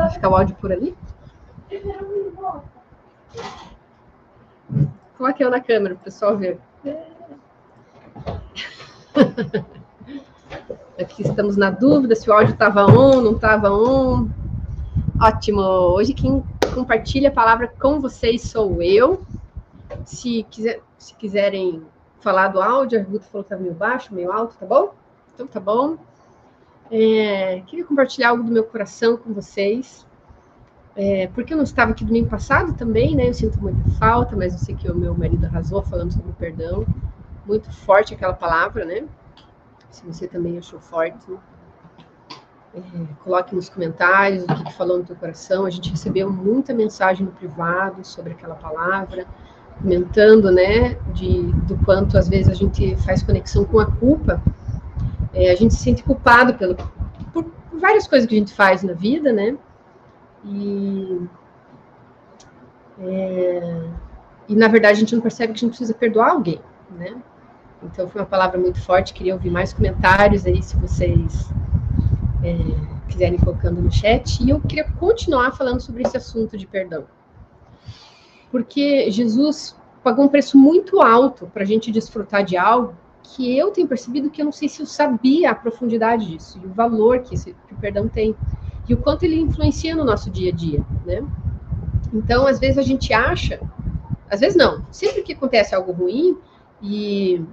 Vai ficar o áudio por ali? Coloque eu na câmera para o pessoal ver. Aqui estamos na dúvida se o áudio estava on, não estava on. Ótimo! Hoje quem compartilha a palavra com vocês sou eu. Se quiserem falar do áudio, a Ruth falou que estava meio baixo, meio alto, tá bom? Então tá bom. Queria compartilhar algo do meu coração com vocês. Porque eu não estava aqui domingo passado também, né? Eu sinto muita falta, mas eu sei que o meu marido arrasou falando sobre o perdão. Muito forte aquela palavra, né? Se você também achou forte, coloque nos comentários o que falou no teu coração. A gente recebeu muita mensagem no privado sobre aquela palavra, comentando, né, do quanto às vezes a gente faz conexão com a culpa. A gente se sente culpado por várias coisas que a gente faz na vida, né? E na verdade a gente não percebe que a gente precisa perdoar alguém, né? Então foi uma palavra muito forte. Queria ouvir mais comentários aí, se vocês quiserem colocando no chat. E eu queria continuar falando sobre esse assunto de perdão, porque Jesus pagou um preço muito alto para a gente desfrutar de algo que eu tenho percebido que eu não sei se eu sabia a profundidade disso, e o valor que o perdão tem, e o quanto ele influencia no nosso dia a dia, né? Então, às vezes a gente acha, às vezes não, sempre que acontece algo ruim e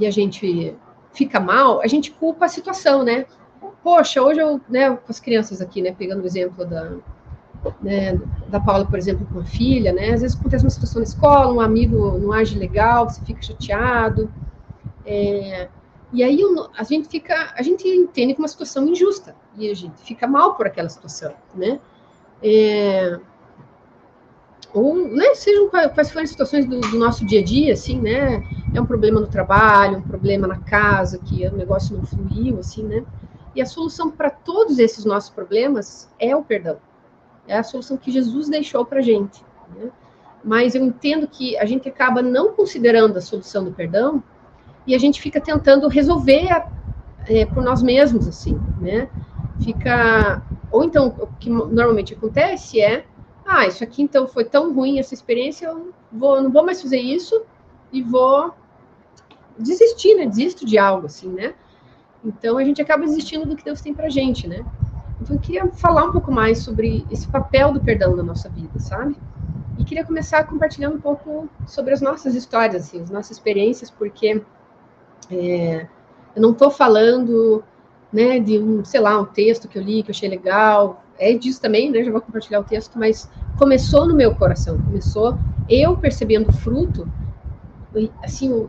a gente fica mal, a gente culpa a situação, né? Poxa, hoje eu, né, com as crianças aqui, né, pegando o exemplo da Paula, por exemplo, com a filha, né? Às vezes acontece uma situação na escola, um amigo não age legal, você fica chateado. E aí a gente entende que uma situação injusta, e a gente fica mal por aquela situação, né? Ou, né, sejam quais forem as situações do nosso dia a dia, assim, né? É um problema no trabalho, um problema na casa, que o negócio não fluiu, assim, né? E a solução para todos esses nossos problemas é o perdão. É a solução que Jesus deixou para a gente, né? Mas eu entendo que a gente acaba não considerando a solução do perdão e a gente fica tentando resolver por nós mesmos, assim, né? Ou então, o que normalmente acontece isso aqui então foi tão ruim essa experiência, eu não vou mais fazer isso e vou desistir, né? Desisto de algo, assim, né? Então, a gente acaba desistindo do que Deus tem pra gente, né? Então, eu queria falar um pouco mais sobre esse papel do perdão na nossa vida, sabe? E queria começar compartilhando um pouco sobre as nossas histórias, assim, as nossas experiências, porque eu não estou falando, né, de um texto que eu li, que eu achei legal, disso também, né, já vou compartilhar o texto, mas começou no meu coração, começou eu percebendo o fruto, assim, o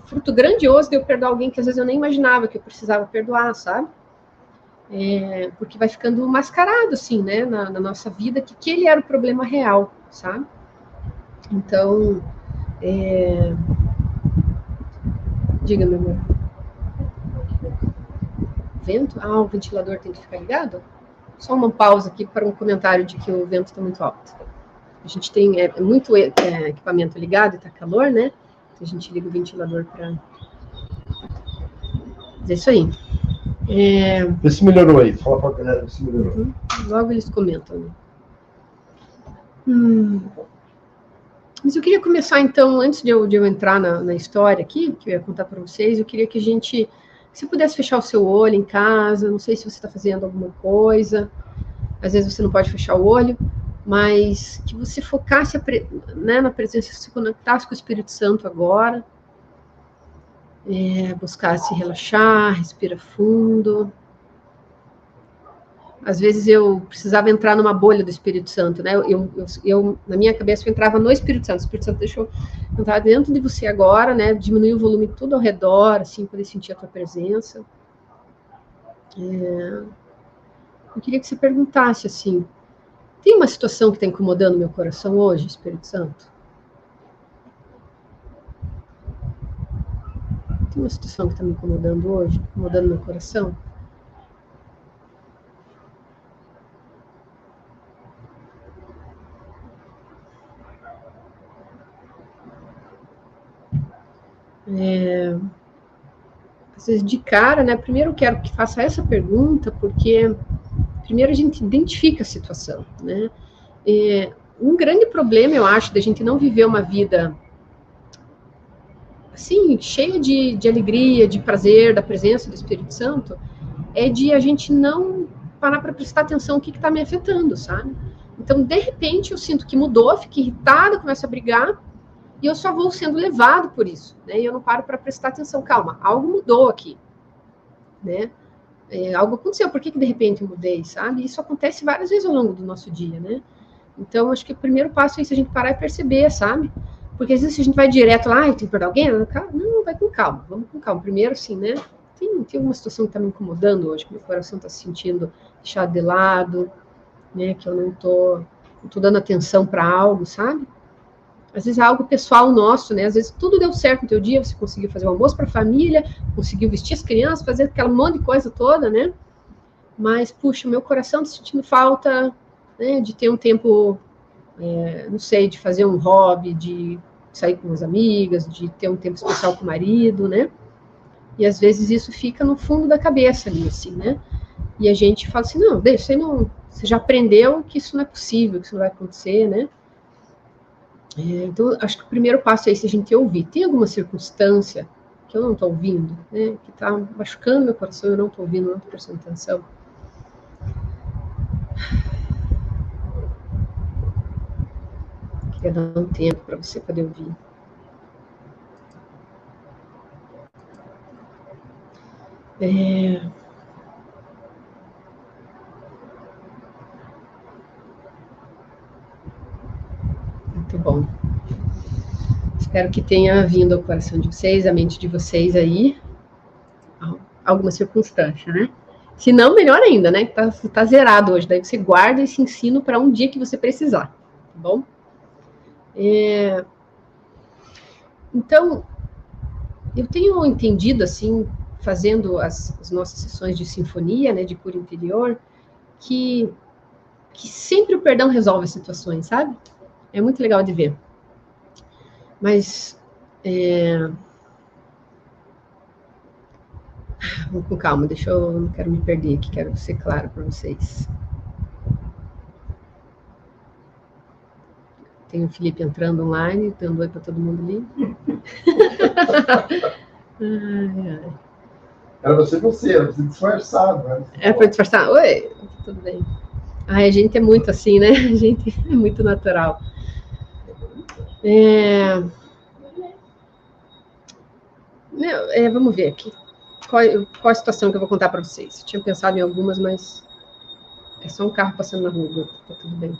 fruto grandioso de eu perdoar alguém que às vezes eu nem imaginava que eu precisava perdoar, sabe? Porque vai ficando mascarado, assim, né, na nossa vida, que ele era o problema real, sabe? Então, diga, meu amor. Vento? O ventilador tem que ficar ligado? Só uma pausa aqui para um comentário de que o vento está muito alto. A gente tem muito equipamento ligado e está calor, né? A gente liga o ventilador para... É isso aí. Vê se melhorou aí. Fala para a galera se melhorou. Uhum. Logo eles comentam. Né? Mas eu queria começar, então, antes de eu entrar na história aqui, que eu ia contar para vocês, eu queria que a gente, se pudesse fechar o seu olho em casa, não sei se você está fazendo alguma coisa, às vezes você não pode fechar o olho, mas que você focasse né, na presença, se conectasse com o Espírito Santo agora, buscasse relaxar, respira fundo. Às vezes eu precisava entrar numa bolha do Espírito Santo, né? Eu na minha cabeça, eu entrava no Espírito Santo. O Espírito Santo deixou eu entrar dentro de você agora, né? Diminuir o volume tudo ao redor, assim, poder sentir a tua presença. Eu queria que você perguntasse, assim, tem uma situação que está incomodando meu coração hoje, Espírito Santo? Tem uma situação que está me incomodando hoje, incomodando meu coração? Às vezes de cara, né? Primeiro eu quero que faça essa pergunta, porque primeiro a gente identifica a situação, né? Um grande problema, eu acho, da gente não viver uma vida assim, cheia de alegria, de prazer, da presença do Espírito Santo, é de a gente não parar para prestar atenção no que está me afetando, sabe? Então, de repente, eu sinto que mudou, fico irritada, começo a brigar, e eu só vou sendo levado por isso, né? E eu não paro para prestar atenção. Calma, algo mudou aqui, né? Algo aconteceu, por que de repente eu mudei, sabe? Isso acontece várias vezes ao longo do nosso dia, né? Então, acho que o primeiro passo é isso, a gente parar e perceber, sabe? Porque às vezes se a gente vai direto lá, tem que perder alguém, não, vai com calma, vamos com calma. Primeiro, assim, né? Tem uma situação que está me incomodando hoje, que meu coração está se sentindo deixado de lado, né? Que eu não tô dando atenção para algo, sabe? Às vezes é algo pessoal nosso, né? Às vezes tudo deu certo no teu dia, você conseguiu fazer o almoço para a família, conseguiu vestir as crianças, fazer aquela monte de coisa toda, né? Mas, puxa, meu coração está sentindo falta, né, de ter um tempo, não sei, de fazer um hobby, de sair com as amigas, de ter um tempo especial com o marido, né? E às vezes isso fica no fundo da cabeça ali, assim, né? E a gente fala assim, não, deixa, você já aprendeu que isso não é possível, que isso não vai acontecer, né? Então, acho que o primeiro passo é esse, a gente ouvir. Tem alguma circunstância que eu não estou ouvindo, né? Que está machucando meu coração, eu não estou ouvindo, não estou prestando atenção. Queria dar um tempo para você poder ouvir. Muito bom. Espero que tenha vindo ao coração de vocês, à mente de vocês aí, alguma circunstância, né? Se não, melhor ainda, né? Tá zerado hoje. Daí você guarda esse ensino para um dia que você precisar, tá bom? Então, eu tenho entendido, assim, fazendo as nossas sessões de sinfonia, né, de cura interior, que sempre o perdão resolve as situações, sabe? É muito legal de ver. Mas, vamos com calma, não quero me perder aqui, quero ser claro para vocês. Tem o Felipe entrando online, dando oi para todo mundo ali. Ai. Era você, disfarçado, né? É para disfarçar? Oi, tudo bem. Ai, a gente é muito assim, né? A gente é muito natural. Vamos ver aqui. Qual a situação que eu vou contar para vocês? Eu tinha pensado em algumas, mas é só um carro passando na rua, tá tudo bem.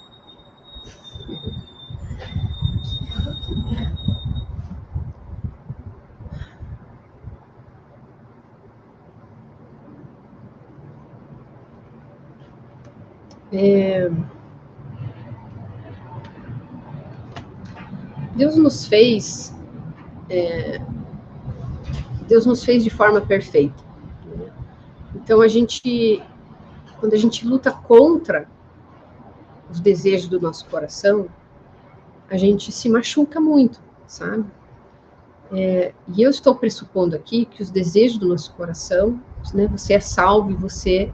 Deus nos fez de forma perfeita. Então, quando a gente luta contra os desejos do nosso coração, a gente se machuca muito, sabe? E eu estou pressupondo aqui que os desejos do nosso coração, né, você é salvo e você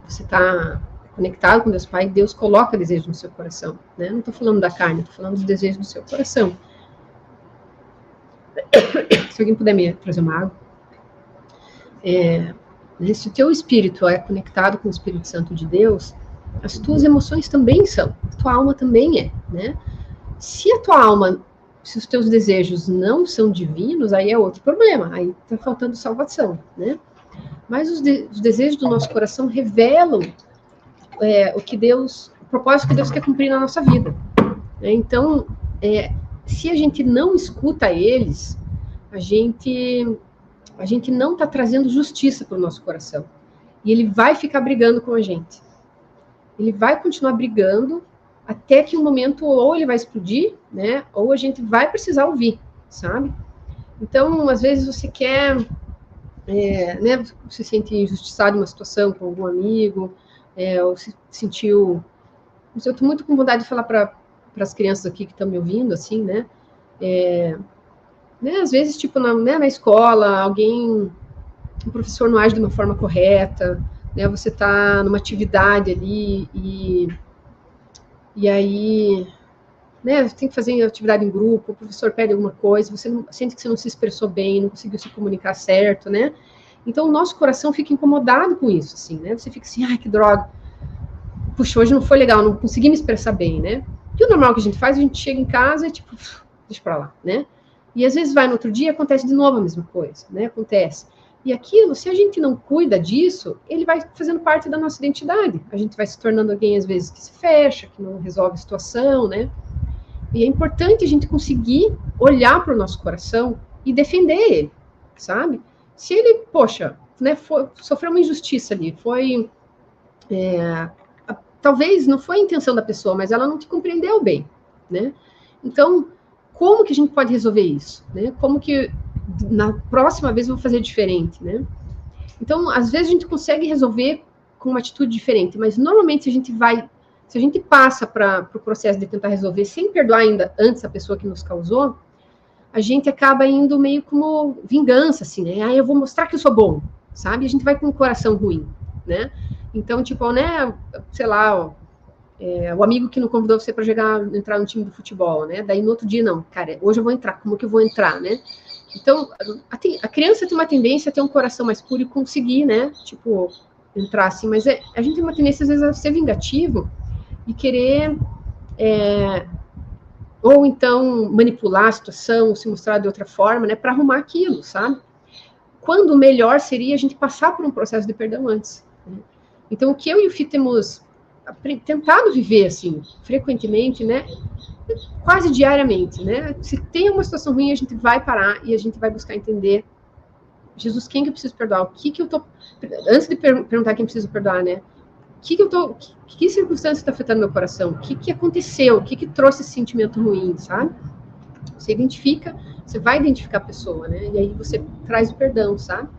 está conectado com Deus Pai, Deus coloca desejo no seu coração, né? Não estou falando da carne, estou falando dos desejos do seu coração. Se alguém puder me trazer uma água. Se o teu espírito é conectado com o Espírito Santo de Deus, as tuas emoções também são, a tua alma também é, né? Se a tua alma, se os teus desejos não são divinos, aí é outro problema, aí está faltando salvação, né? Mas os desejos do nosso coração revelam o propósito que Deus quer cumprir na nossa vida. Então, se a gente não escuta eles, a gente não está trazendo justiça para o nosso coração. E ele vai ficar brigando com a gente. Ele vai continuar brigando até que um momento ou ele vai explodir, né? Ou a gente vai precisar ouvir, sabe? Então, às vezes você quer, né? Se sente injustiçado em uma situação com algum amigo, ou se sentiu... Eu estou muito com vontade de falar para as crianças aqui que estão me ouvindo, assim, né? Né? Às vezes, tipo, na escola, um professor não age de uma forma correta, né? Você está numa atividade ali e aí, né, você tem que fazer atividade em grupo, o professor pede alguma coisa, você sente que você não se expressou bem, não conseguiu se comunicar certo, né? Então, o nosso coração fica incomodado com isso, assim, né? Você fica assim, ai, que droga. Puxa, hoje não foi legal, não consegui me expressar bem, né? E o normal que a gente faz, a gente chega em casa e tipo, deixa pra lá, né? E às vezes vai no outro dia, acontece de novo a mesma coisa, né? Acontece. E aquilo, se a gente não cuida disso, ele vai fazendo parte da nossa identidade. A gente vai se tornando alguém, às vezes, que se fecha, que não resolve a situação, né? E é importante a gente conseguir olhar para o nosso coração e defender ele, sabe? Se ele, poxa, né, sofreu uma injustiça ali, talvez não foi a intenção da pessoa, mas ela não te compreendeu bem, né? Então, como que a gente pode resolver isso, né? Como que na próxima vez eu vou fazer diferente, né? Então, às vezes a gente consegue resolver com uma atitude diferente, mas normalmente se a gente passa para o processo de tentar resolver sem perdoar ainda antes a pessoa que nos causou, a gente acaba indo meio como vingança, assim, né? Ah, eu vou mostrar que eu sou bom, sabe? A gente vai com um coração ruim, né? Então, tipo, né, sei lá, o amigo que não convidou você para entrar no time do futebol, né? Daí no outro dia, não, cara, hoje eu vou entrar, como que eu vou entrar, né? Então, a criança tem uma tendência a ter um coração mais puro e conseguir, né? Tipo, entrar assim, mas a gente tem uma tendência, às vezes, a ser vingativo e querer, ou então manipular a situação, se mostrar de outra forma, né? Para arrumar aquilo, sabe? Quando o melhor seria a gente passar por um processo de perdão antes. Né? Então, o que eu e o Fih temos tentado viver, assim, frequentemente, né? Quase diariamente, né? Se tem uma situação ruim, a gente vai parar e a gente vai buscar entender, Jesus, quem que eu preciso perdoar? O que que eu tô... Antes de perguntar quem preciso perdoar, né? Que circunstância está afetando meu coração? O que aconteceu? O que trouxe esse sentimento ruim, sabe? Você identifica, você vai identificar a pessoa, né? E aí você traz o perdão, sabe?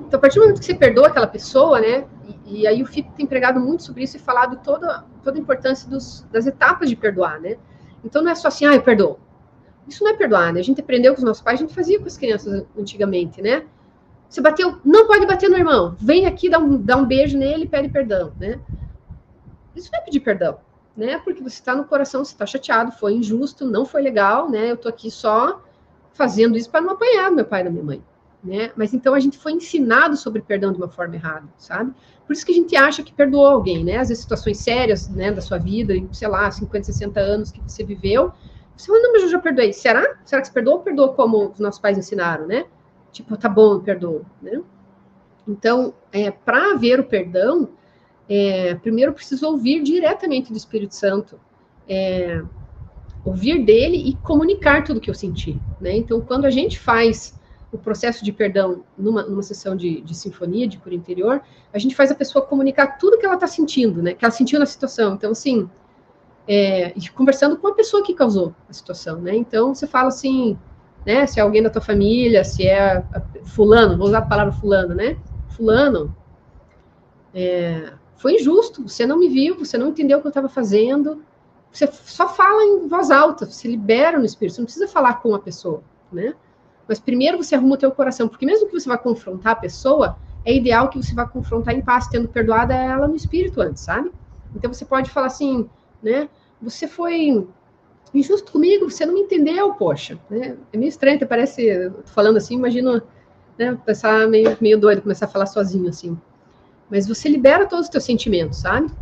Então, a partir do momento que você perdoa aquela pessoa, né? E aí o Fih tem pregado muito sobre isso e falado toda a importância das etapas de perdoar, né? Então, não é só assim, eu perdoo. Isso não é perdoar, né? A gente aprendeu com os nossos pais, a gente fazia com as crianças antigamente, né? Você bateu, não pode bater no irmão. Vem aqui, dá um beijo nele e pede perdão, né? Isso não é pedir perdão, né? Porque você está no coração, você está chateado, foi injusto, não foi legal, né? Eu tô aqui só fazendo isso para não apanhar meu pai e da minha mãe, né? Mas então a gente foi ensinado sobre perdão de uma forma errada, sabe? Por isso que a gente acha que perdoou alguém, né? Às vezes situações sérias, né, da sua vida, sei lá, 50, 60 anos que você viveu, você fala, não, mas eu já perdoei. Será? Será que você perdoou ou perdoou como os nossos pais ensinaram, né? Tipo, tá bom, eu perdoo, né? Então, para haver o perdão, primeiro eu preciso ouvir diretamente do Espírito Santo, ouvir dele e comunicar tudo que eu senti, né? Então, quando a gente faz o processo de perdão numa sessão de sinfonia, de cura interior, a gente faz a pessoa comunicar tudo que ela está sentindo, né? Que ela sentiu na situação. Então, assim, conversando com a pessoa que causou a situação, né? Então, você fala assim, né? Se é alguém da tua família, se é fulano, vou usar a palavra fulano, né? Fulano, foi injusto, você não me viu, você não entendeu o que eu estava fazendo, você só fala em voz alta, você libera no espírito, você não precisa falar com a pessoa, né? Mas primeiro você arruma o teu coração, porque mesmo que você vá confrontar a pessoa, é ideal que você vá confrontar em paz, tendo perdoado ela no espírito antes, sabe? Então você pode falar assim, né? Você foi injusto comigo, você não me entendeu, poxa. Né? É meio estranho, até parece, falando assim, imagino, né, pensar meio doido, começar a falar sozinho, assim. Mas você libera todos os teus sentimentos, sabe?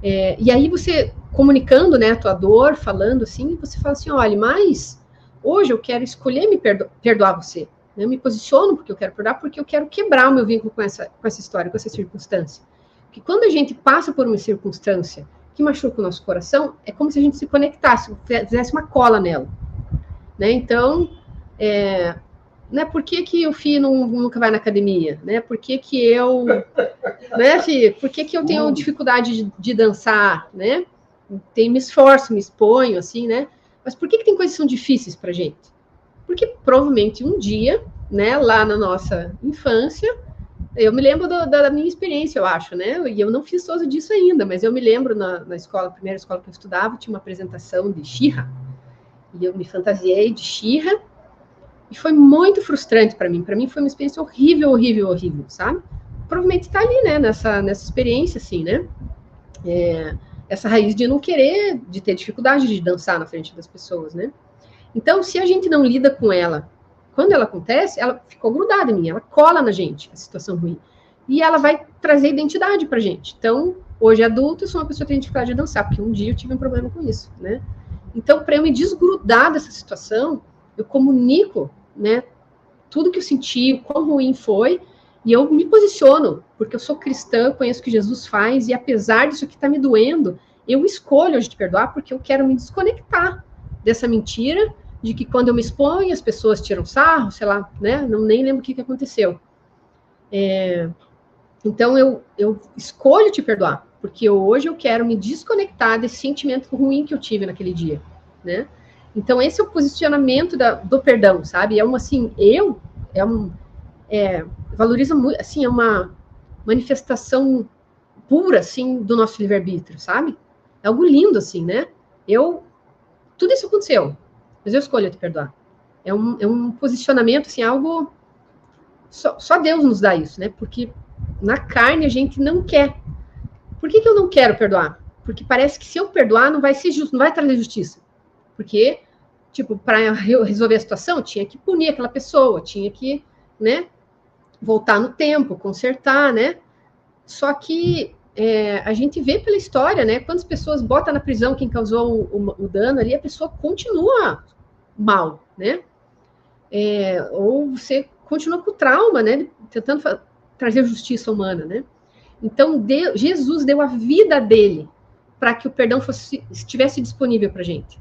E aí você, comunicando, né, a tua dor, falando assim, você fala assim, olha, mas hoje eu quero escolher me perdoar você. Né? Eu me posiciono porque eu quero perdoar, porque eu quero quebrar o meu vínculo com essa história, com essa circunstância. Porque quando a gente passa por uma circunstância que machuca o nosso coração, é como se a gente se conectasse, fizesse uma cola nela. Né? Então, né, por que o Fih nunca vai na academia? Né? Por que eu... Né, Fih? Por que eu tenho dificuldade de dançar? Né? Me esforço, me exponho, assim, né? Mas por que tem coisas que são difíceis pra gente? Porque provavelmente um dia, né, lá na nossa infância, eu me lembro da minha experiência, eu acho, né? E eu não fiz todo disso ainda, mas eu me lembro na escola, a primeira escola que eu estudava, tinha uma apresentação de She-Ra. E eu me fantasiei de She-Ra. E foi muito frustrante para mim. Para mim foi uma experiência horrível, horrível, horrível, sabe? provavelmente está ali, né, nessa experiência, assim, né? Essa raiz de não querer, de ter dificuldade de dançar na frente das pessoas, né? Então, se a gente não lida com ela, quando ela acontece, ela ficou grudada em mim, ela cola na gente, a situação ruim. E ela vai trazer identidade pra gente. Então, hoje adulto, eu sou uma pessoa que tem dificuldade de dançar, porque um dia eu tive um problema com isso, né? Então, para eu me desgrudar dessa situação, eu comunico, né, tudo que eu senti, o quão ruim foi, e eu me posiciono, porque eu sou cristã, conheço o que Jesus faz, e apesar disso que está me doendo, eu escolho hoje te perdoar, porque eu quero me desconectar dessa mentira, de que quando eu me exponho, as pessoas tiram sarro, sei lá, né, nem lembro o que aconteceu. Então, eu escolho te perdoar, porque hoje eu quero me desconectar desse sentimento ruim que eu tive naquele dia, né? Então, esse é o posicionamento do perdão, sabe? Valoriza muito, assim, é uma manifestação pura, assim, do nosso livre-arbítrio, sabe? É algo lindo, assim, né? Tudo isso aconteceu, mas eu escolho te perdoar. É um posicionamento, assim, algo... Só Deus nos dá isso, né? Porque na carne a gente não quer. Por que eu não quero perdoar? Porque parece que se eu perdoar não vai ser justo, não vai trazer justiça. Porque, tipo, para resolver a situação, tinha que punir aquela pessoa, tinha que, né, voltar no tempo, consertar, né? Só que a gente vê pela história, né? Quantas pessoas botam na prisão quem causou o dano ali, a pessoa continua mal, né? Ou você continua com o trauma, né? Tentando trazer justiça humana, né? Então, Jesus deu a vida dele para que o perdão estivesse disponível para a gente.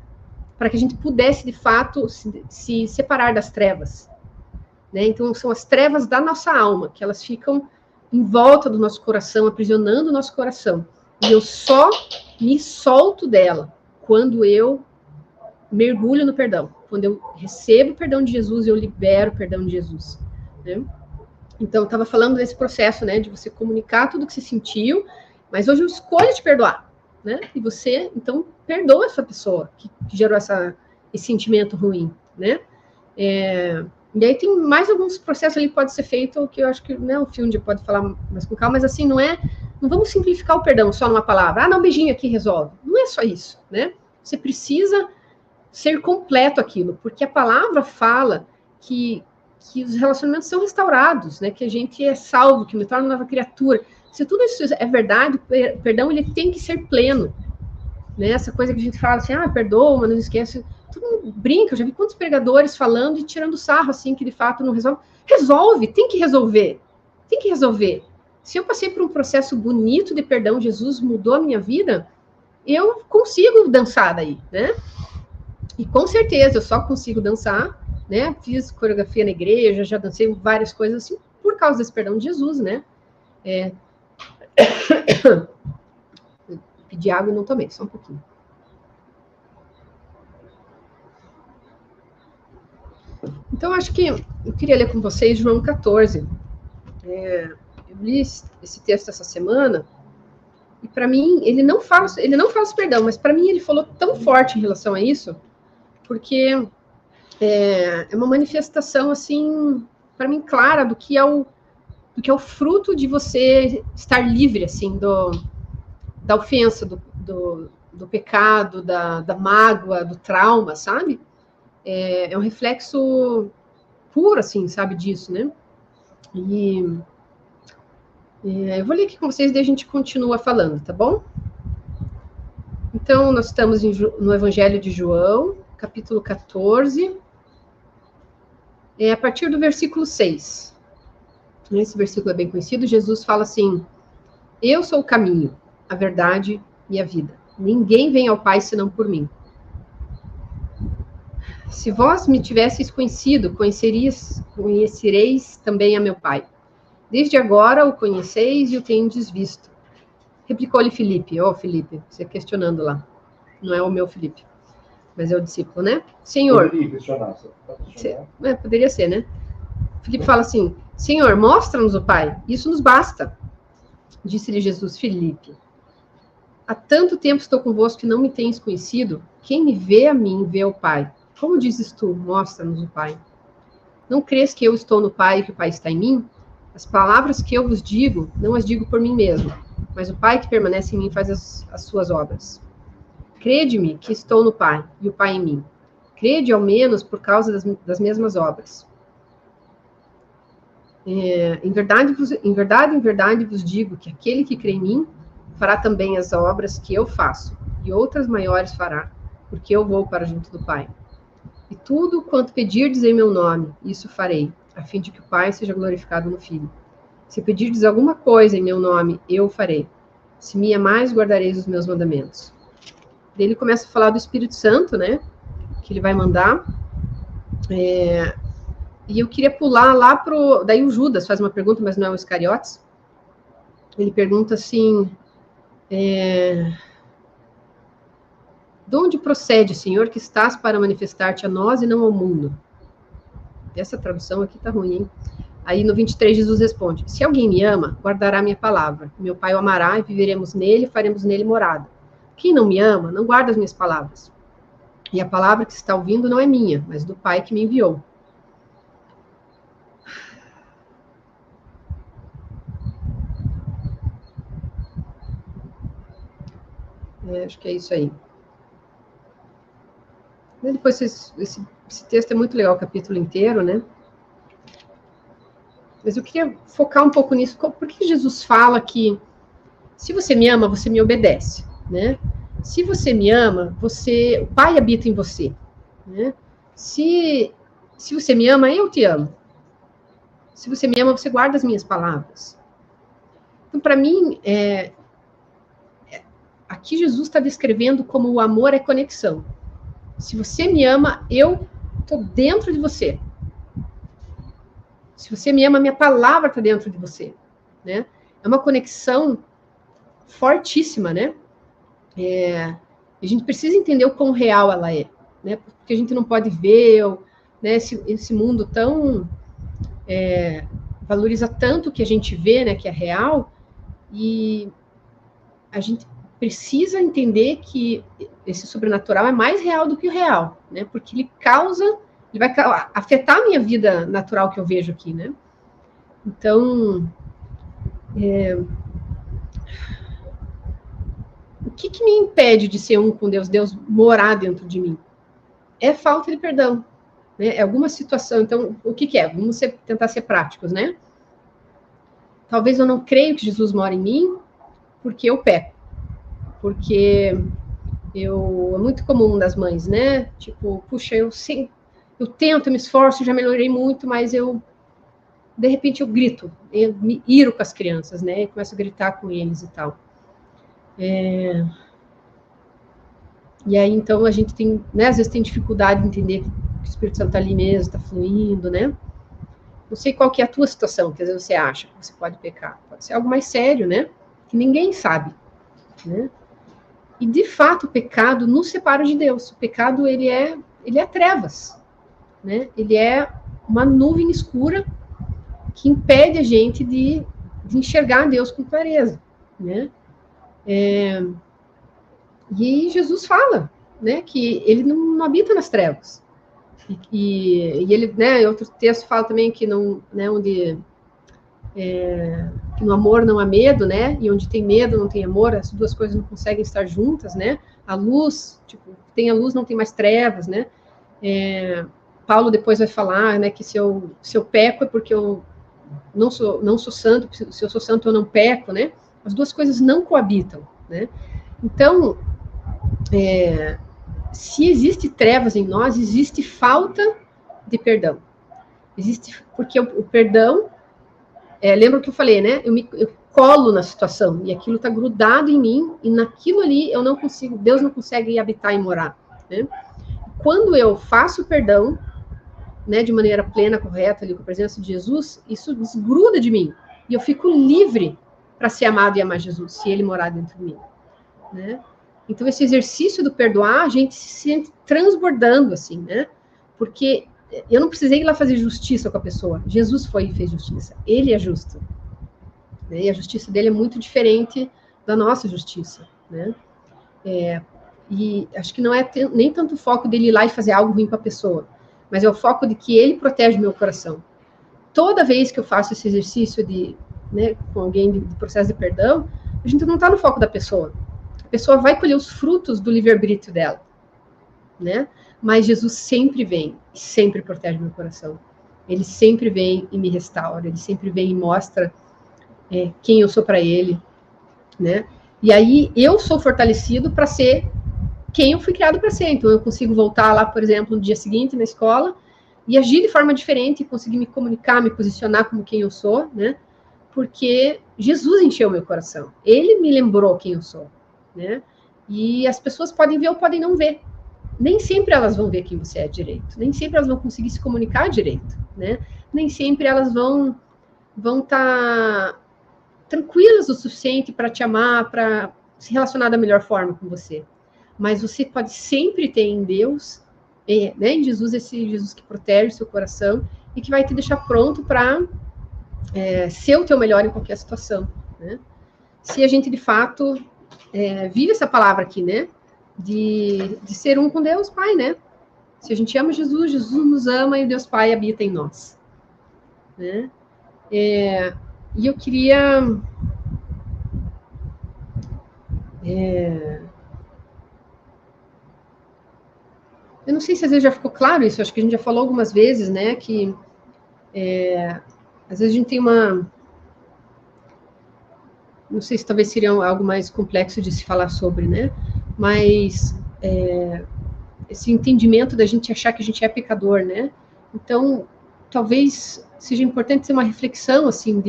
Para que a gente pudesse, de fato, se separar das trevas. Né? Então, são as trevas da nossa alma, que elas ficam em volta do nosso coração, aprisionando o nosso coração. E eu só me solto dela quando eu mergulho no perdão. Quando eu recebo o perdão de Jesus, eu libero o perdão de Jesus. Né? Então, eu estava falando desse processo, né, de você comunicar tudo que você sentiu, mas hoje eu escolho te perdoar, né? E você, então, perdoa essa pessoa que gerou esse sentimento ruim, né? E aí tem mais alguns processos ali que pode ser feito, que eu acho que, né, o filme pode falar mais com calma, mas assim, não vamos simplificar o perdão só numa palavra. Não, um beijinho aqui resolve. Não é só isso, né? Você precisa ser completo aquilo, porque a palavra fala que os relacionamentos são restaurados, né? Que a gente é salvo, que me torna uma nova criatura. Se tudo isso é verdade, o perdão ele tem que ser pleno, né? Essa coisa que a gente fala assim, perdoa, mas não esquece. Todo mundo brinca, eu já vi quantos pregadores falando e tirando sarro, assim, que de fato não resolve. Resolve, tem que resolver. Tem que resolver. Se eu passei por um processo bonito de perdão, Jesus mudou a minha vida, eu consigo dançar daí, né? E com certeza eu só consigo dançar, né? Fiz coreografia na igreja, já dancei várias coisas assim, por causa desse perdão de Jesus, né? Pedi água e não tomei, só um pouquinho. Então, acho que eu queria ler com vocês João 14. Eu li esse texto essa semana, e para mim, ele não fala esse perdão, mas para mim ele falou tão forte em relação a isso, porque é uma manifestação, assim, para mim, clara do que é o fruto de você estar livre, assim, da ofensa, do pecado, da mágoa, do trauma, sabe? É um reflexo puro, assim, sabe, disso, né? E eu vou ler aqui com vocês e daí a gente continua falando, tá bom? Então, nós estamos no Evangelho de João, capítulo 14, a partir do versículo 6. Esse versículo é bem conhecido. Jesus fala assim: eu sou o caminho, a verdade e a vida. Ninguém vem ao Pai senão por mim. Se vós me tivesseis conhecido, conhecereis também a meu Pai. Desde agora o conheceis e o tendes visto. Replicou-lhe Filipe. Filipe, você questionando lá. Não é o meu Filipe, mas é o discípulo, né? Senhor... Poderia questionar. Poderia ser, né? Filipe fala assim: Senhor, mostra-nos o Pai. Isso nos basta. Disse-lhe Jesus: Filipe, há tanto tempo estou convosco que não me tens conhecido. Quem me vê a mim, vê o Pai. Como dizes tu, mostra-nos o Pai? Não crês que eu estou no Pai e que o Pai está em mim? As palavras que eu vos digo, não as digo por mim mesmo, mas o Pai que permanece em mim faz as suas obras. Crede-me que estou no Pai, e o Pai em mim. Crede ao menos por causa das mesmas obras. Em verdade, vos digo que aquele que crê em mim fará também as obras que eu faço, e outras maiores fará, porque eu vou para junto do Pai. E tudo quanto pedirdes em meu nome, isso farei, a fim de que o Pai seja glorificado no Filho. Se pedirdes alguma coisa em meu nome, eu farei. Se me amais, guardareis os meus mandamentos. Ele começa a falar do Espírito Santo, né? Que ele vai mandar. E eu queria pular lá pro... Daí o Judas faz uma pergunta, mas não é o Iscariotes. Ele pergunta assim... De onde procede, Senhor, que estás para manifestar-te a nós e não ao mundo? Essa tradução aqui tá ruim, hein? Aí no 23 Jesus responde: se alguém me ama, guardará minha palavra. Meu Pai o amará e viveremos nele e faremos nele morada. Quem não me ama, não guarda as minhas palavras. E a palavra que está ouvindo não é minha, mas do Pai que me enviou. Acho que é isso aí. Depois, esse texto é muito legal, o capítulo inteiro, né? Mas eu queria focar um pouco nisso. Por que Jesus fala que se você me ama, você me obedece, né? Se você me ama, o Pai habita em você, né? Se você me ama, eu te amo. Se você me ama, você guarda as minhas palavras. Então, para mim, aqui Jesus está descrevendo como o amor é conexão. Se você me ama, eu estou dentro de você. Se você me ama, minha palavra está dentro de você, né? É uma conexão fortíssima, né? A gente precisa entender o quão real ela é, né? Porque a gente não pode ver, né, esse mundo tão valoriza tanto o que a gente vê, né, que é real, e a gente precisa entender que esse sobrenatural é mais real do que o real, né? Porque ele vai afetar a minha vida natural que eu vejo aqui, né? Então, o que me impede de ser um com Deus, Deus morar dentro de mim? É falta de perdão, né? É alguma situação. Então, o que é? Vamos tentar ser práticos, né? Talvez eu não creio que Jesus mora em mim porque eu peco. Porque é muito comum das mães, né? Tipo, puxa, eu tento, eu me esforço, já melhorei muito, mas de repente eu grito, eu me iro com as crianças, né? Eu começo a gritar com eles e tal. E aí, então, a gente tem, né? Às vezes tem dificuldade de entender que o Espírito Santo está ali mesmo, está fluindo, né? Não sei qual que é a tua situação, que às vezes você acha que você pode pecar. Pode ser algo mais sério, né? Que ninguém sabe, né? E, de fato, o pecado nos separa de Deus. O pecado, ele é trevas, né? Ele é uma nuvem escura que impede a gente de enxergar Deus com clareza, né? E Jesus fala, né, que ele não habita nas trevas. E ele, né, outro texto fala também que não, né, que no amor não há medo, né? E onde tem medo não tem amor, as duas coisas não conseguem estar juntas, né? A luz, tipo, tem a luz, não tem mais trevas, né? Paulo depois vai falar, né, que se eu peco é porque eu não sou santo, se eu sou santo eu não peco, né? As duas coisas não coabitam, né? Então, se existe trevas em nós, existe falta de perdão. Existe, porque o perdão, lembra o que eu falei, né? Eu colo na situação, e aquilo está grudado em mim, e naquilo ali eu não consigo, Deus não consegue habitar e morar, né? Quando eu faço o perdão, né, de maneira plena, correta, ali, com a presença de Jesus, isso desgruda de mim, e eu fico livre para ser amado e amar Jesus, se ele morar dentro de mim, né? Então, esse exercício do perdoar, a gente se sente transbordando, assim, né? Porque eu não precisei ir lá fazer justiça com a pessoa. Jesus foi e fez justiça. Ele é justo. Né? E a justiça dele é muito diferente da nossa justiça, né? E acho que não é nem tanto o foco dele ir lá e fazer algo ruim para a pessoa, mas é o foco de que ele protege o meu coração. toda vez que eu faço esse exercício né, com alguém de processo de perdão, a gente não está no foco da pessoa. A pessoa vai colher os frutos do livre-arbítrio dela, né? Mas Jesus sempre vem e sempre protege meu coração. Ele sempre vem e me restaura, ele sempre vem e mostra quem eu sou para ele, né? E aí eu sou fortalecido para ser quem eu fui criado para ser. Então eu consigo voltar lá, por exemplo, no dia seguinte na escola e agir de forma diferente, conseguir me comunicar, me posicionar como quem eu sou, né? Porque Jesus encheu meu coração. Ele me lembrou quem eu sou, né? E as pessoas podem ver ou podem não ver. Nem sempre elas vão ver quem você é direito. Nem sempre elas vão conseguir se comunicar direito, né? Nem sempre elas vão estar tranquilas o suficiente para te amar, para se relacionar da melhor forma com você. Mas você pode sempre ter em Deus, né, em Jesus, esse Jesus que protege o seu coração e que vai te deixar pronto para ser o teu melhor em qualquer situação, né? Se a gente, de fato, vive essa palavra aqui, né? De ser um com Deus Pai, né? Se a gente ama Jesus, Jesus nos ama e Deus Pai habita em nós, né? E eu queria... eu não sei se às vezes já ficou claro isso, acho que a gente já falou algumas vezes, né? Que às vezes a gente tem uma... não sei se talvez seria algo mais complexo de se falar sobre, né? Mas esse entendimento da gente achar que a gente é pecador, né? Então, talvez seja importante ter uma reflexão, assim,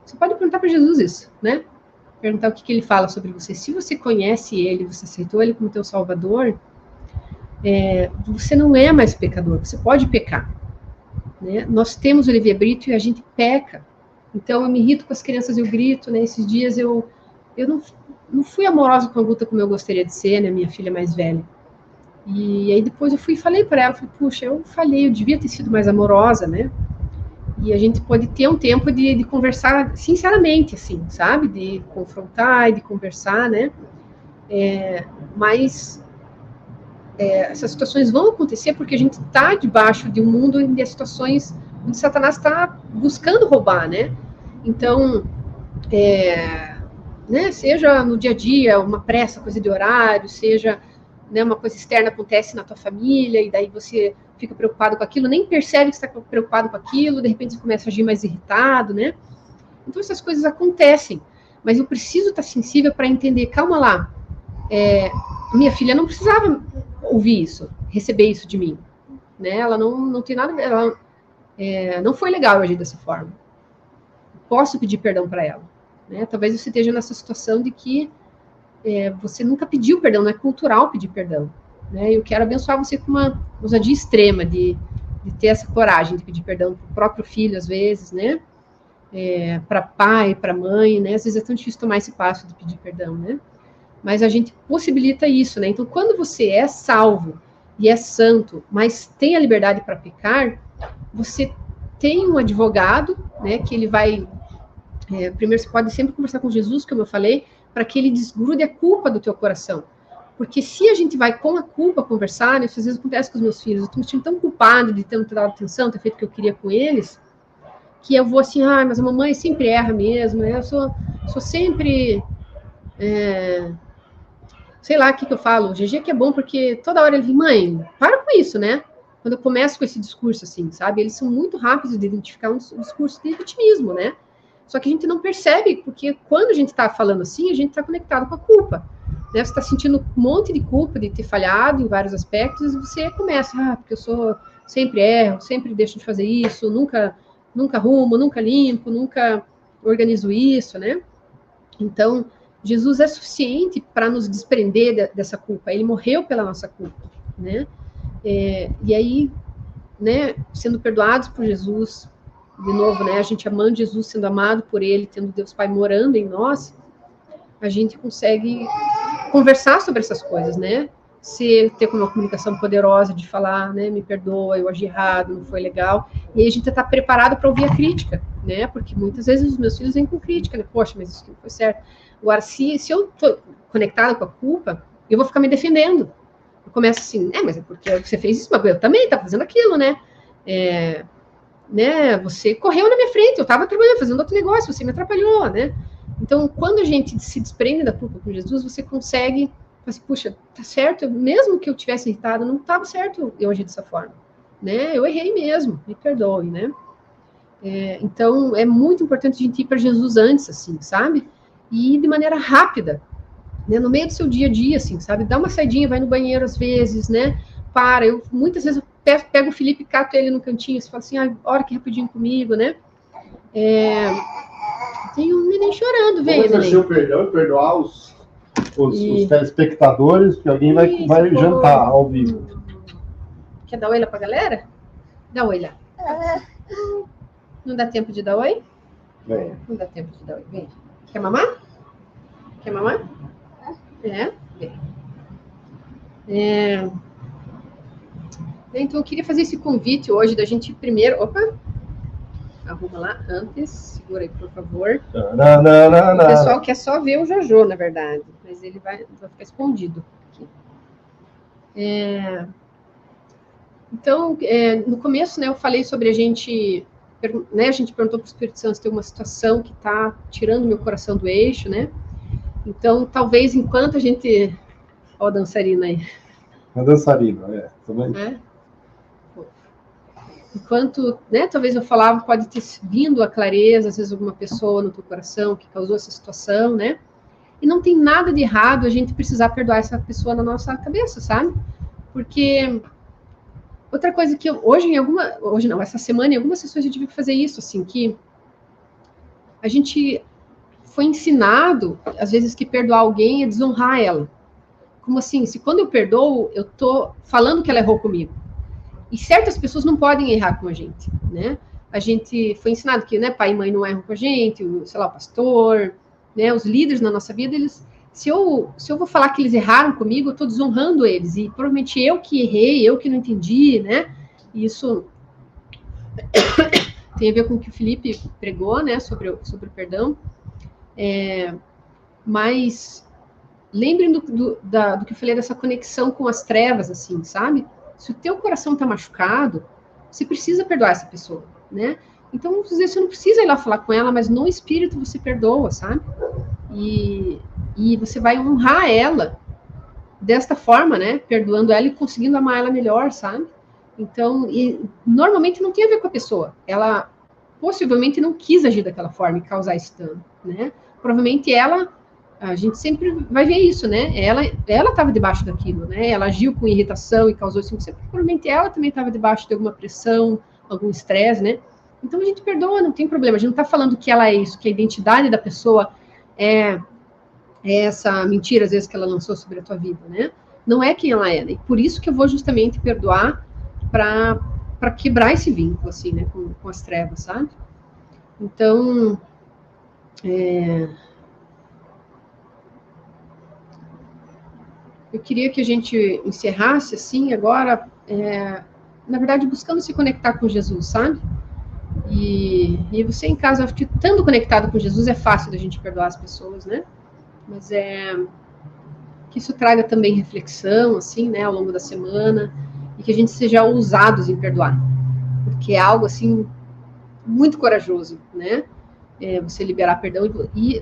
você pode perguntar para Jesus isso, né? Perguntar o que ele fala sobre você. Se você conhece ele, você aceitou ele como teu salvador, você não é mais pecador, você pode pecar, né? Nós temos o livre-arbítrio e a gente peca. Então, eu me irrito com as crianças, eu grito, né? Esses dias eu não fui amorosa com a Guta como eu gostaria de ser, né? Minha filha mais velha. E aí depois eu fui e falei para ela, puxa, eu falhei, eu devia ter sido mais amorosa, né? E a gente pode ter um tempo de conversar sinceramente, assim, sabe? De confrontar e de conversar, né? Mas essas situações vão acontecer porque a gente está debaixo de um mundo onde as situações, onde Satanás está buscando roubar, né? Então, né, seja no dia a dia, uma pressa, coisa de horário, seja, né, uma coisa externa acontece na tua família, e daí você fica preocupado com aquilo, nem percebe que você está preocupado com aquilo, de repente você começa a agir mais irritado, né? Então essas coisas acontecem, mas eu preciso estar sensível para entender, calma lá, minha filha não precisava ouvir isso, receber isso de mim, né? Ela não tem nada, ela não foi legal eu agir dessa forma. Posso pedir perdão para ela, né? Talvez você esteja nessa situação de que você nunca pediu perdão, não é cultural pedir perdão, né? Eu quero abençoar você com uma ousadia extrema de ter essa coragem de pedir perdão para o próprio filho, às vezes, né? Para pai, para mãe, né? Às vezes é tão difícil tomar esse passo de pedir perdão, né? Mas a gente possibilita isso, né? Então, quando você é salvo e é santo, mas tem a liberdade para pecar, você tem um advogado, né? Que ele vai... primeiro, você pode sempre conversar com Jesus, como eu falei, para que ele desgrude a culpa do teu coração. Porque se a gente vai com a culpa conversar, né, às vezes acontece com os meus filhos, eu estou me sentindo tão culpado de ter não ter dado atenção, ter feito o que eu queria com eles, que eu vou assim, mas a mamãe sempre erra mesmo, né? Eu sou sempre... sei lá o que eu falo, o GG que é bom porque toda hora ele diz, mãe, para com isso, né? Quando eu começo com esse discurso assim, sabe? Eles são muito rápidos de identificar um discurso de vitimismo, né? Só que a gente não percebe, porque quando a gente está falando assim, a gente está conectado com a culpa. Né? Você está sentindo um monte de culpa de ter falhado em vários aspectos, e você começa, porque eu sempre erro, sempre deixo de fazer isso, nunca arrumo, nunca limpo, nunca organizo isso, né? Então, Jesus é suficiente para nos desprender dessa culpa. Ele morreu pela nossa culpa, né? E aí, né, sendo perdoados por Jesus, de novo, né, a gente amando Jesus, sendo amado por Ele, tendo Deus Pai morando em nós, a gente consegue conversar sobre essas coisas, né? Ter uma comunicação poderosa de falar, né, me perdoa, eu agi errado, não foi legal. E aí a gente está preparado para ouvir a crítica, né? Porque muitas vezes os meus filhos vêm com crítica, né? Poxa, mas isso não foi certo. Agora, se eu estou conectada com a culpa, eu vou ficar me defendendo. Eu começo assim, mas é porque você fez isso, mas eu também estava fazendo aquilo, né? né? Você correu na minha frente, eu estava trabalhando, fazendo outro negócio, você me atrapalhou, né? Então, quando a gente se desprende da culpa com Jesus, você consegue, assim, puxa, tá certo, mesmo que eu tivesse irritado, não estava certo eu agir dessa forma, né? Eu errei mesmo, me perdoe, né? Então, é muito importante a gente ir para Jesus antes, assim, sabe? E ir de maneira rápida, né? No meio do seu dia a dia, assim, sabe? Dá uma saidinha, vai no banheiro às vezes, né? Muitas vezes eu pego o Felipe, cato ele no cantinho, e falo assim, ora aqui rapidinho comigo, né? Tem um neném chorando, vem, neném. Vamos o perdão e perdoar os telespectadores, porque alguém vai jantar ao vivo. Quer dar oi lá pra galera? Dá oi lá. Não dá tempo de dar oi? Vem. Não dá tempo de dar oi. Vem. Quer mamar? Quer mamar? Vem. Então, eu queria fazer esse convite hoje da gente primeiro... Opa! Arruma lá antes. Segura aí, por favor. O pessoal quer só ver o Jojo, na verdade. Mas ele vai ficar escondido aqui. Então, no começo, né, eu falei sobre a gente... Né, a gente perguntou para o Espírito Santo se tem uma situação que está tirando meu coração do eixo, né? Então, talvez enquanto a gente... Ó, a dançarina aí. A dançarina, também. Enquanto, né, talvez eu falava, pode ter vindo a clareza, às vezes alguma pessoa no teu coração que causou essa situação, né? E não tem nada de errado a gente precisar perdoar essa pessoa na nossa cabeça, sabe? Porque outra coisa que essa semana em algumas sessões eu tive que fazer isso, assim, que a gente foi ensinado, às vezes, que perdoar alguém é desonrar ela. Como assim? Se quando eu perdoo, eu tô falando que ela errou comigo. E certas pessoas não podem errar com a gente, né? A gente foi ensinado que, né, pai e mãe não erram com a gente, o pastor, né, os líderes na nossa vida, se eu vou falar que eles erraram comigo, eu estou desonrando eles, e provavelmente eu que errei, eu que não entendi, né? E isso tem a ver com o que o Felipe pregou, né, sobre o perdão. Mas lembrem do que eu falei dessa conexão com as trevas, assim, sabe? Se o teu coração está machucado, você precisa perdoar essa pessoa, né? Então, às vezes, você não precisa ir lá falar com ela, mas no espírito você perdoa, sabe? E você vai honrar ela desta forma, né? Perdoando ela e conseguindo amar ela melhor, sabe? Então, normalmente não tem a ver com a pessoa. Ela possivelmente não quis agir daquela forma e causar esse dano, né? Provavelmente a gente sempre vai ver isso, né? Ela estava debaixo daquilo, né? Ela agiu com irritação e causou isso. Provavelmente ela também estava debaixo de alguma pressão, algum estresse, né? Então a gente perdoa, não tem problema. A gente não está falando que ela é isso, que a identidade da pessoa é essa mentira, às vezes, que ela lançou sobre a tua vida, né? Não é quem ela é, né? E por isso que eu vou justamente perdoar para quebrar esse vínculo, assim, né? Com as trevas, sabe? Então, eu queria que a gente encerrasse, assim, agora, na verdade, buscando se conectar com Jesus, sabe? E você em casa, acho que estando conectado com Jesus é fácil da gente perdoar as pessoas, né? Mas que isso traga também reflexão, assim, né, ao longo da semana, e que a gente seja ousados em perdoar, porque é algo, assim, muito corajoso, né? Você liberar perdão,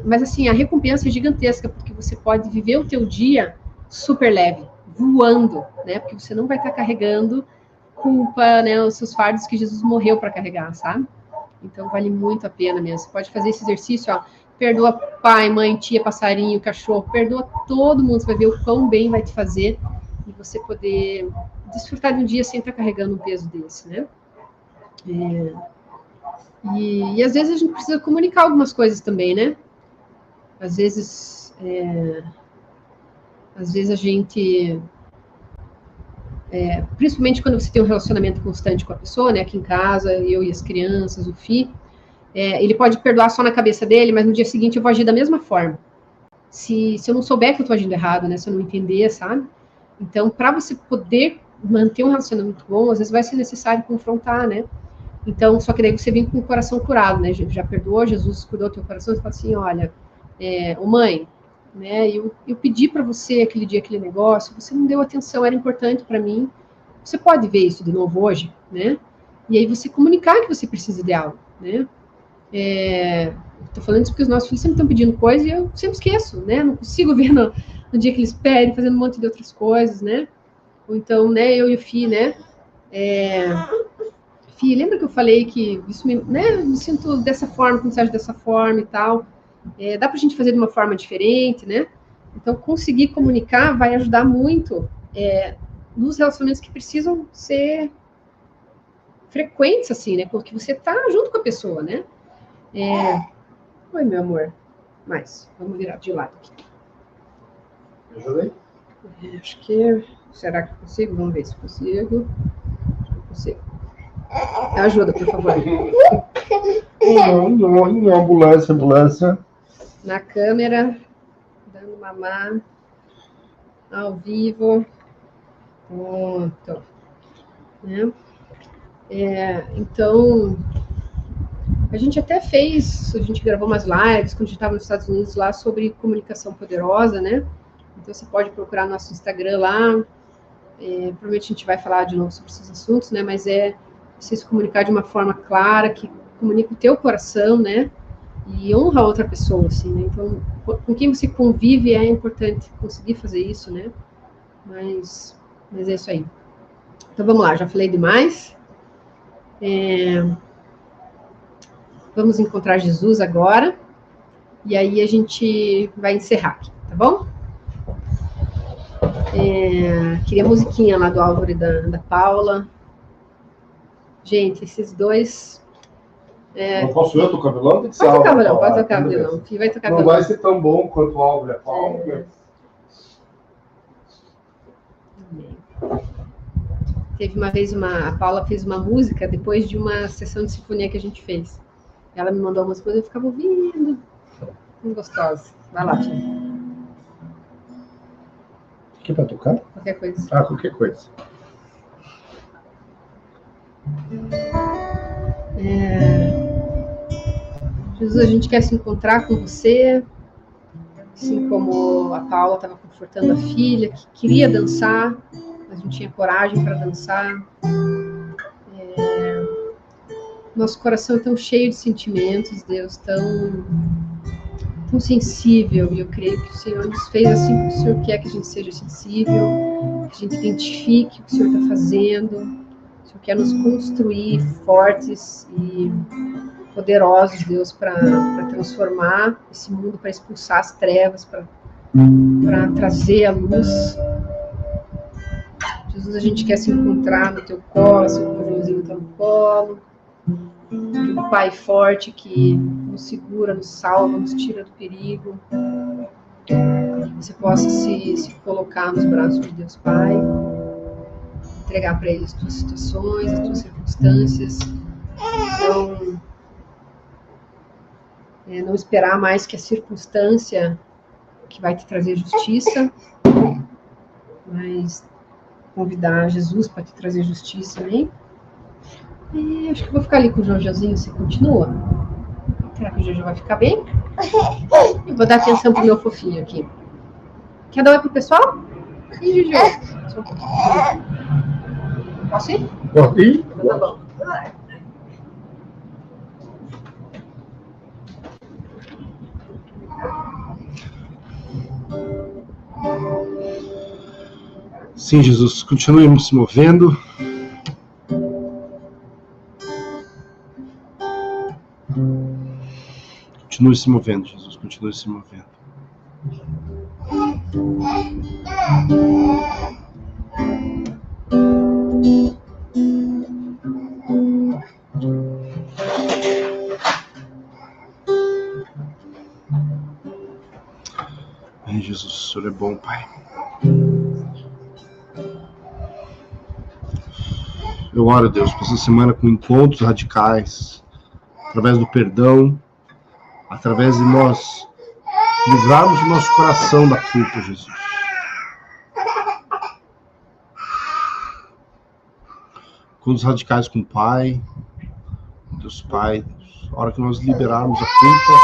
mas, assim, a recompensa é gigantesca, porque você pode viver o teu dia super leve, voando, né? Porque você não vai estar carregando culpa, né? Os seus fardos que Jesus morreu para carregar, sabe? Então vale muito a pena mesmo. Você pode fazer esse exercício, ó. Perdoa pai, mãe, tia, passarinho, cachorro. Perdoa todo mundo. Você vai ver o quão bem vai te fazer e você poder desfrutar de um dia sem estar carregando um peso desse, né? E às vezes a gente precisa comunicar algumas coisas também, né? Às vezes a gente... principalmente quando você tem um relacionamento constante com a pessoa, né? Aqui em casa, eu e as crianças, o Fih, ele pode perdoar só na cabeça dele, mas no dia seguinte eu vou agir da mesma forma. Se eu não souber que eu estou agindo errado, né? Se eu não entender, sabe? Então, para você poder manter um relacionamento bom, às vezes vai ser necessário confrontar, né? Então, só que daí você vem com o coração curado, né? Já perdoou, Jesus cuidou do teu coração, você fala assim, olha, mãe, né? Eu pedi para você aquele dia, aquele negócio, você não deu atenção, era importante para mim. Você pode ver isso de novo hoje, né? E aí você comunicar que você precisa de algo, né? Tô falando isso porque os nossos filhos sempre estão pedindo coisa e eu sempre esqueço, né? Não consigo ver no dia que eles pedem, fazendo um monte de outras coisas, né? Ou então, né, eu e o Fih, né? Fih, lembra que eu falei que isso me sinto dessa forma, mensagem dessa forma e tal. Dá pra gente fazer de uma forma diferente, né? Então, conseguir comunicar vai ajudar muito nos relacionamentos que precisam ser frequentes, assim, né? Porque você tá junto com a pessoa, né? Oi, meu amor. Mas, vamos virar de lado aqui. Ajudei? Acho que... Será que eu consigo? Vamos ver se consigo. Acho que eu consigo. Ajuda, por favor. Não, ambulância. Na câmera, dando mamar, ao vivo. Pronto. Né? Então, a gente até fez, a gente gravou umas lives quando a gente estava nos Estados Unidos lá sobre comunicação poderosa, né? Então você pode procurar nosso Instagram lá. Provavelmente a gente vai falar de novo sobre esses assuntos, né? Mas você se comunicar de uma forma clara, que comunica o teu coração, né? E honra a outra pessoa, assim, né? Então, com quem você convive é importante conseguir fazer isso, né? Mas é isso aí. Então vamos lá, já falei demais. Vamos encontrar Jesus agora. E aí a gente vai encerrar aqui, tá bom? Queria a musiquinha lá do Álvaro e da Paula. Gente, esses dois... Não posso eu tocar violão? Pode tocar violão, pode tocar violão. O Fih vai tocar violão. Não vai ser tão bom quanto o Álvaro e a Paula, mas... Teve uma vez, a Paula fez uma música depois de uma sessão de sinfonia que a gente fez. Ela me mandou umas coisas, eu ficava ouvindo. Muito gostosa. Vai lá, Fih. O que é pra tocar? Qualquer coisa. Ah, qualquer coisa. Jesus, a gente quer se encontrar com você, assim como a Paula estava confortando a filha, que queria dançar, mas não tinha coragem para dançar. Nosso coração é tão cheio de sentimentos, Deus, tão sensível, e eu creio que o Senhor nos fez assim porque o Senhor quer que a gente seja sensível, que a gente identifique o que o Senhor está fazendo. O Senhor quer nos construir fortes e poderosos, Deus, para transformar esse mundo, para expulsar as trevas, para trazer a luz. Jesus, a gente quer se encontrar no teu colo, assim, com o Joãozinho tá no colo, de um Pai forte que nos segura, nos salva, nos tira do perigo. Que você possa se colocar nos braços de Deus Pai, entregar para Ele as tuas situações, as tuas circunstâncias. Não esperar mais que a circunstância que vai te trazer justiça, mas convidar Jesus para te trazer justiça, né? Acho que eu vou ficar ali com o Jojozinho, você continua? Será que o Jojo vai ficar bem? Eu vou dar atenção pro meu fofinho aqui. Quer dar oi pro pessoal? Ih, Jojo. Só um pouquinho. Posso ir? Pode ir? Tá bom. Sim, Jesus, continue se movendo. Continue se movendo, Jesus, continue se movendo. Ai, Jesus, o Senhor é bom, Pai. Eu oro, Deus, para essa semana com encontros radicais, através do perdão, através de nós livrarmos o nosso coração da culpa, Jesus. Encontros radicais com o Pai, Deus Pai, Deus. A hora que nós liberarmos a culpa,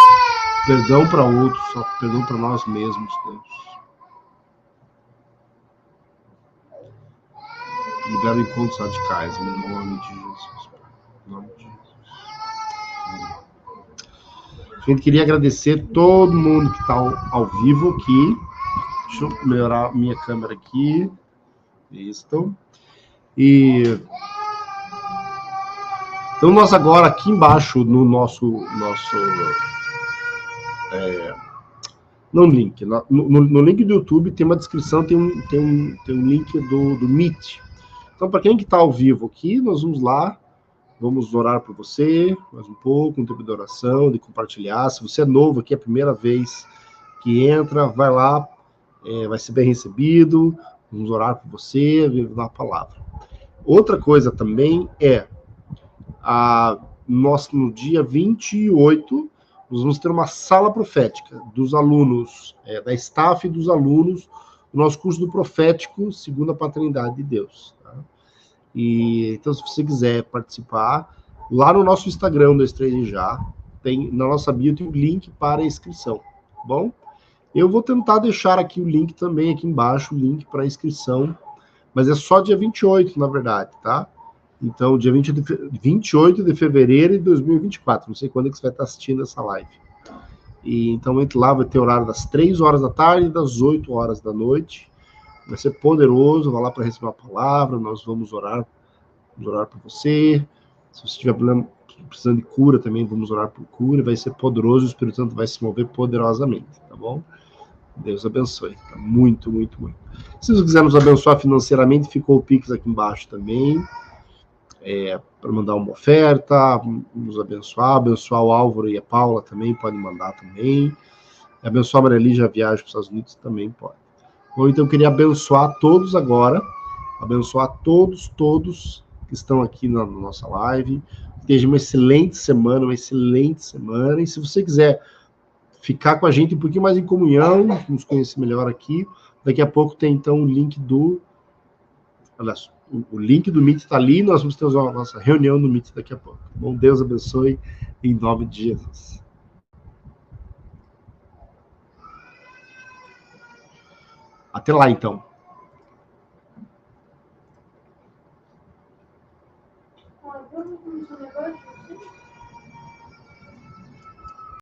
perdão para outros, perdão para nós mesmos, Deus. Libera encontros radicais, em nome de Jesus. Em nome de Jesus. A gente queria agradecer todo mundo que está ao vivo aqui. Deixa eu melhorar minha câmera aqui. Isso. E então nós agora aqui embaixo no nosso no link, no link do YouTube tem uma descrição, tem um link do Meet. Então para quem que está ao vivo aqui, nós vamos lá, vamos orar por você mais um pouco, um tempo de oração, de compartilhar. Se você é novo aqui, é a primeira vez que entra, vai lá, vai ser bem recebido. Vamos orar por você, dar a palavra. Outra coisa também é no dia 28, nós vamos ter uma sala profética dos alunos, da staff e dos alunos, do nosso curso do profético, segundo a paternidade de Deus. Tá? E, então, se você quiser participar, lá no nosso Instagram, 23 Já, na nossa bio tem um link para a inscrição, tá bom? Eu vou tentar deixar aqui o link também, aqui embaixo, o link para a inscrição, mas é só dia 28, na verdade, tá? Então, dia 28 de fevereiro de 2024. Não sei quando é que você vai estar assistindo essa live. E, então, entre lá, vai ter horário das 3 horas da tarde e das 8 horas da noite. Vai ser poderoso. Vai lá para receber a palavra. Nós vamos orar por você. Se você tiver problema, precisando de cura também, vamos orar por cura. Vai ser poderoso. O Espírito Santo vai se mover poderosamente. Tá bom? Deus abençoe. Tá? Muito, muito, muito. Se você quiser nos abençoar financeiramente, ficou o Pix aqui embaixo também. Para mandar uma oferta, nos abençoar o Álvaro e a Paula também, pode mandar também. Abençoar a Maria Lígia, a viagem para os Estados Unidos também pode. Bom, então eu queria abençoar todos agora, abençoar todos que estão aqui na nossa live. Seja uma excelente semana, e se você quiser ficar com a gente um pouquinho mais em comunhão, nos conhecer melhor aqui, daqui a pouco tem então o link olha só, o link do Meet está ali, nós vamos ter a nossa reunião no Meet daqui a pouco. Bom, Deus abençoe, em nome de Jesus. Até lá, então.